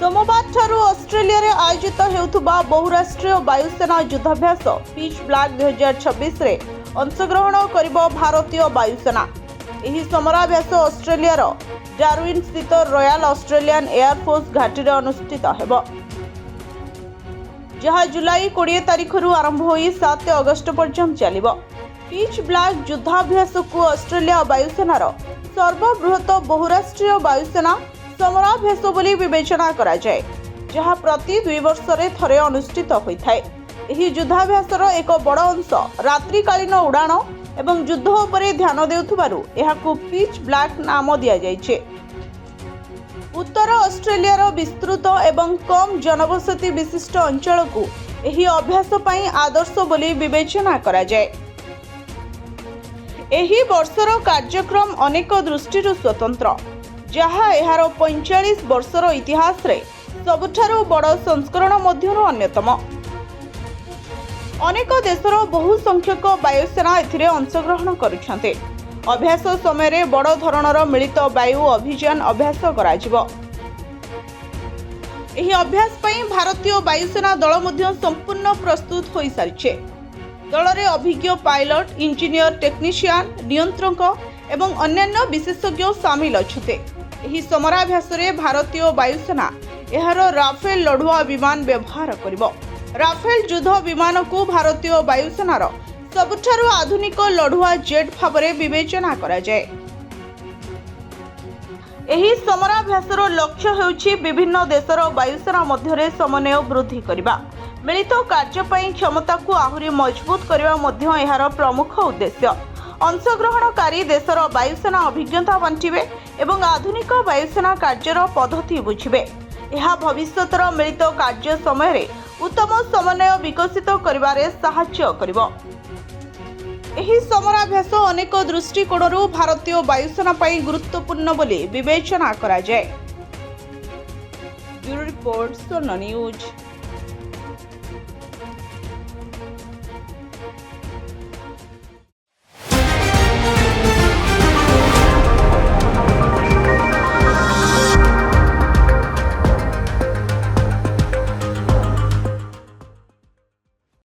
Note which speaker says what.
Speaker 1: सोमवार ठारू ऑस्ट्रेलिया रे आयोजित हेउथुबा बहुराष्ट्रीय वायुसेना युद्धाभ्यास पिच ब्लैक 2026 रे अंशग्रहण करिबो भारतीय वायुसेना। एही समराभ्यास ऑस्ट्रेलिया रो डार्विन स्थित रॉयल ऑस्ट्रेलियन एयरफोर्स घाटी रे अनुष्ठित हेबो, जहाँ जुलाई 20 तारिख रु आरंभ होई 7 अगस्त पर्यंत चलिबो। पिच ब्लैक युद्धाभ्यास को ऑस्ट्रेलिया वायुसेना रो सर्वबृहत बहुराष्ट्रीय वायुसेना समराभ्यास बोली विवेचना करा जाए, जहाँ प्रति 2 वर्ष रे थरे अनुष्ठित होइथाय। एही युद्धाभ्यासर एक बड़ अंश रात्रिकालीन उड़ाण एवं युद्ध उपरे ध्यान देउथबारु एहाकु पिच ब्लैक नाम दिया जायछे। उत्तर ऑस्ट्रेलिया रो विस्तृत एवं कम जनबसति विशिष्ट अंचल को एही अभ्यास पई आदर्श बोली विवेचना करा जाए। एही वर्षर कार्यक्रम अनेक दृष्टिरु स्वतंत्र, जहाँ एहार 45 वर्षर इतिहास रे सबुठारु बड़ संस्करण मध्यरु अन्यतम। अनेक देशर बहु संख्यक वायुसेना एथिरे अंशग्रहण करुछन्ते। अभ्यास समय रे बड़ धरणर मिलित वायु अभियान अभ्यास कराजिबो। एही अभ्यास पई भारतीय वायुसेना दल मध्य संपूर्ण प्रस्तुत होई सारिछे। दल रे अभिज्ञ पायलट, इंजीनियर, टेक्नीशियन, नियंत्रक एवं अन्यान्य विशेषज्ञ शामिल अछते। एही समराभ्यास रे भारतीय वायुसेना एहार राफेल लढुआ विमान व्यवहार करिबो। राफेल युद्ध विमान को भारतीय वायुसेनार सबुठारु आधुनिक लढुआ जेट भाबरे विवेचना करा जाए। एही समराभ्यासर लक्ष्य हेउछि विभिन्न देशर वायुसेना मध्यरे समन्वय वृद्धि करिबा, मिलित कार्य पई क्षमता को आहुरी मजबूत करिबा मध्य एहार प्रमुख उद्देश्य। अंशग्रहणकारी देशर वायुसेना अभिज्ञता बांटिबे एवं आधुनिक वायुसेना कार्यर पद्धति बुझिबे। यह भविष्यतर मिलित कार्य समय रे उत्तम समन्वय विकसित करिबारे सहाय्य करिबो। एही समराभ्यास अनेक दृष्टिकोणरू भारतीय वायुसेना पई गुरुत्वपूर्ण बोली विवेचना करा जाए। ब्यूरो रिपोर्ट सोना न्यूज।